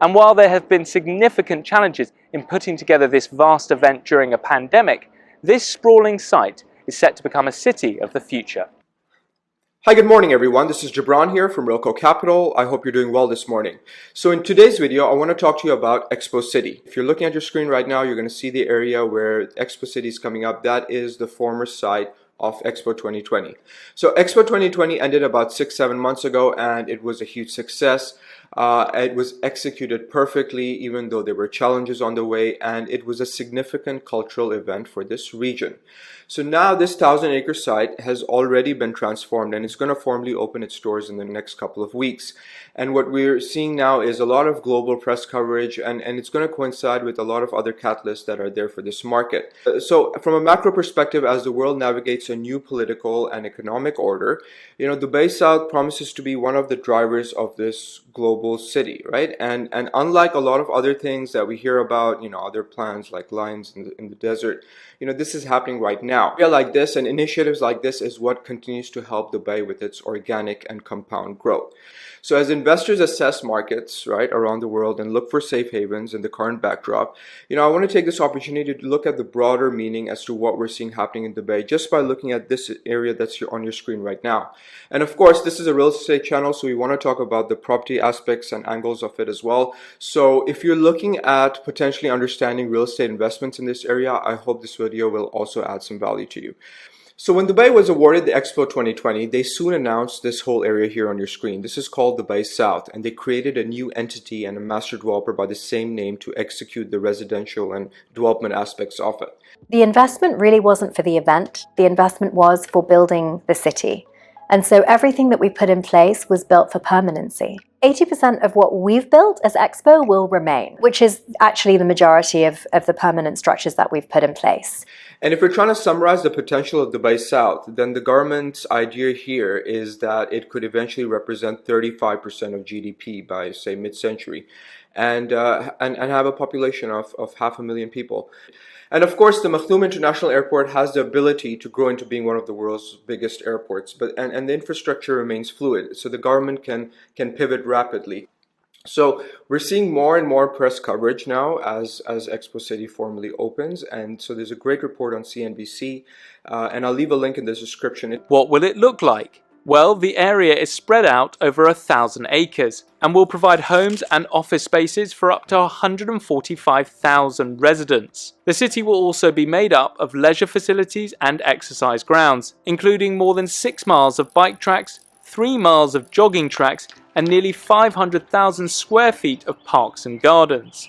And while there have been significant challenges in putting together this vast event during a pandemic, this sprawling site is set to become a city of the future. Hi, good morning everyone. This is Gibran here from Realco Capital. I hope you're doing well this morning. So in today's video, I want to talk to you about Expo City. If you're looking at your screen right now, you're going to see the area where Expo City is coming up. That is the former site of Expo 2020. So Expo 2020 ended about 6-7 months ago and it was a huge success. It was executed perfectly even though there were challenges on the way, and it was a significant cultural event for this region. So now this 1,000-acre site has already been transformed and it's going to formally open its doors in the next couple of weeks. And what we're seeing now is a lot of global press coverage, and it's going to coincide with a lot of other catalysts that are there for this market. So from a macro perspective, as the world navigates a new political and economic order, Dubai South promises to be one of the drivers of this global city, right? And unlike a lot of other things that we hear about, other plans like lions in the desert, this is happening right now. Areas like this and initiatives like this is what continues to help Dubai with its organic and compound growth. So as investors assess markets, right, around the world and look for safe havens in the current backdrop, I want to take this opportunity to look at the broader meaning as to what we're seeing happening in Dubai just by looking at this area that's on your screen right now. And of course, this is a real estate channel, so we want to talk about the property aspects and angles of it as well. So if you're looking at potentially understanding real estate investments in this area, I hope this video will also add some value to you. So when Dubai was awarded the Expo 2020, they soon announced this whole area here on your screen. This is called Dubai South, and they created a new entity and a master developer by the same name to execute the residential and development aspects of it. The investment really wasn't for the event. The investment was for building the city. And so everything that we put in place was built for permanency. 80% of what we've built as Expo will remain, which is actually the majority of the permanent structures that we've put in place. And if we're trying to summarize the potential of Dubai South, then the government's idea here is that it could eventually represent 35% of GDP by, say, mid-century, and have a population of 500,000 people. And of course, the Maktoum International Airport has the ability to grow into being one of the world's biggest airports, and the infrastructure remains fluid, so the government can pivot rapidly. So we're seeing more and more press coverage now as Expo City formally opens, and so there's a great report on CNBC, and I'll leave a link in the description. What will it look like? Well, the area is spread out over 1,000 acres and will provide homes and office spaces for up to 145,000 residents. The city will also be made up of leisure facilities and exercise grounds, including more than 6 miles of bike tracks, 3 miles of jogging tracks, and nearly 500,000 square feet of parks and gardens.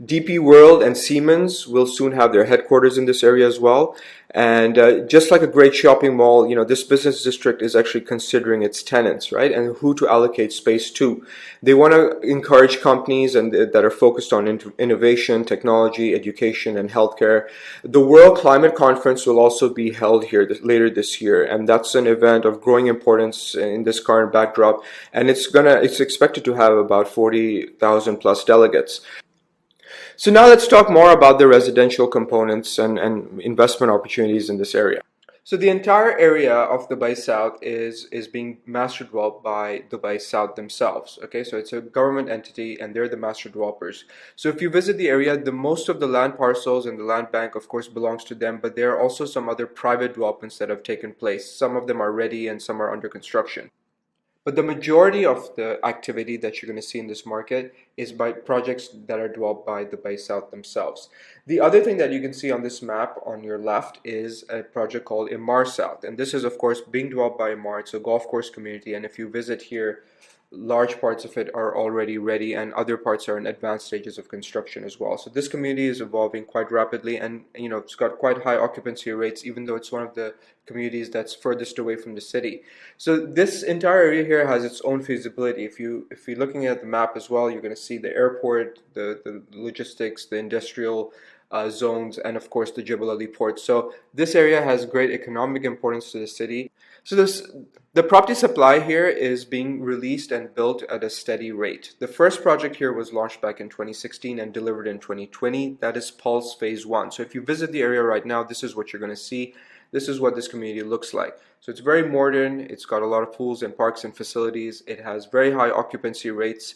DP World and Siemens will soon have their headquarters in this area as well. And just like a great shopping mall, this business district is actually considering its tenants, right, and who to allocate space to. They want to encourage companies that are focused on innovation, technology, education, and healthcare. The World Climate Conference will also be held here later this year, and that's an event of growing importance in this current backdrop, and it's expected to have about 40,000 plus delegates. So now let's talk more about the residential components and investment opportunities in this area. So the entire area of Dubai South is being master developed by Dubai South themselves. Okay, so it's a government entity and they're the master developers. So if you visit the area, most of the land parcels and the land bank of course belongs to them, but there are also some other private developments that have taken place. Some of them are ready and some are under construction. But the majority of the activity that you're going to see in this market is by projects that are developed by Dubai South themselves. The other thing that you can see on this map on your left is a project called Emaar South. And this is, of course, being developed by Emaar. It's a golf course community. And if you visit here, large parts of it are already ready and other parts are in advanced stages of construction as well. So this community is evolving quite rapidly, and it's got quite high occupancy rates, even though it's one of the communities that's furthest away from the city. So this entire area here has its own feasibility. If you're looking at the map as well, you're going to see the airport, the logistics, the industrial zones, and of course the Jebel Ali port. So this area has great economic importance to the city. So the property supply here is being released and built at a steady rate. The first project here was launched back in 2016 and delivered in 2020. That is Pulse Phase 1. So if you visit the area right now, this is what you're going to see. This is what this community looks like. So it's very modern. It's got a lot of pools and parks and facilities. It has very high occupancy rates.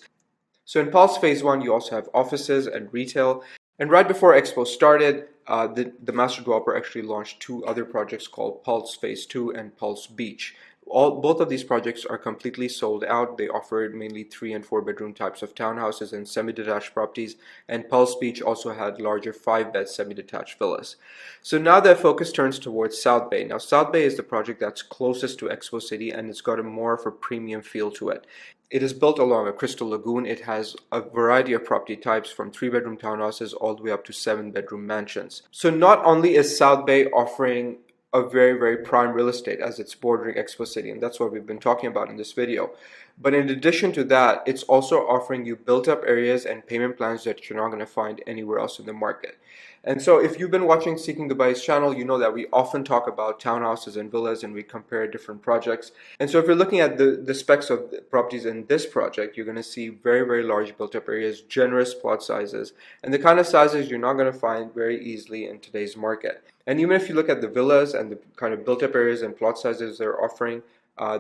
So in Pulse Phase 1, you also have offices and retail. And right before Expo started, the master developer actually launched 2 other projects called Pulse Phase 2 and Pulse Beach. Both of these projects are completely sold out. They offered mainly 3 and 4 bedroom types of townhouses and semi-detached properties, and Pulse Beach also had larger 5-bed semi-detached villas. So now their focus turns towards South Bay. Now South Bay is the project that's closest to Expo City, and it's got a more of a premium feel to it. It is built along a crystal lagoon. It has a variety of property types from 3-bedroom townhouses all the way up to 7-bedroom mansions. So not only is South Bay offering a very, very prime real estate as it's bordering Expo City, and that's what we've been talking about in this video. But in addition to that, it's also offering you built-up areas and payment plans that you're not going to find anywhere else in the market. And so if you've been watching Seeking Dubai's channel, you know that we often talk about townhouses and villas and we compare different projects. And so if you're looking at the specs of the properties in this project, you're going to see very, very large built-up areas, generous plot sizes, and the kind of sizes you're not going to find very easily in today's market. And even if you look at the villas and the kind of built-up areas and plot sizes they're offering,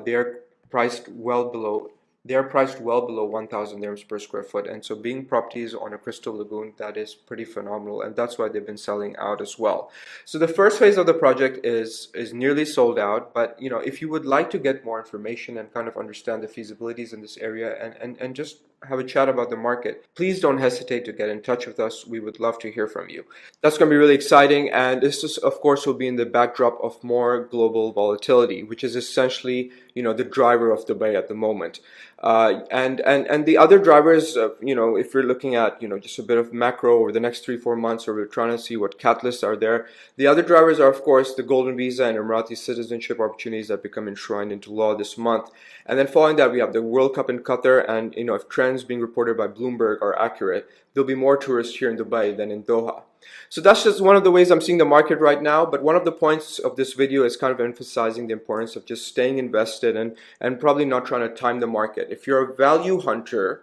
they're priced well below 1,000 dirhams per square foot. And so being properties on a crystal lagoon, that is pretty phenomenal, and that's why they've been selling out as well. So the first phase of the project is nearly sold out, but you know, if you would like to get more information and kind of understand the feasibilities in this area and just have a chat about the market, please don't hesitate to get in touch with us. We would love to hear from you. That's going to be really exciting, and this is, of course, will be in the backdrop of more global volatility, which is essentially, you know, the driver of Dubai at the moment. And the other drivers, you know, if you're looking at, you know, just a bit of macro over the next 3-4 months, or we're trying to see what catalysts are there, the other drivers are, of course, the Golden Visa and Emirati citizenship opportunities that become enshrined into law this month. And then following that, we have the World Cup in Qatar, and, you know, if trends being reported by Bloomberg are accurate, there'll be more tourists here in Dubai than in Doha. So that's just one of the ways I'm seeing the market right now. But one of the points of this video is kind of emphasizing the importance of just staying invested and probably not trying to time the market. If you're a value hunter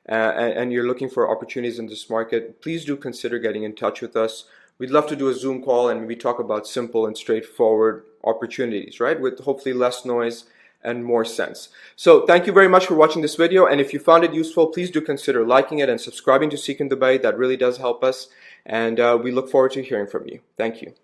and you're looking for opportunities in this market, please do consider getting in touch with us. We'd love to do a Zoom call and maybe talk about simple and straightforward opportunities, right? With hopefully less noise and more sense. So thank you very much for watching this video. And if you found it useful, please do consider liking it and subscribing to Seek in Dubai. That really does help us. And we look forward to hearing from you. Thank you.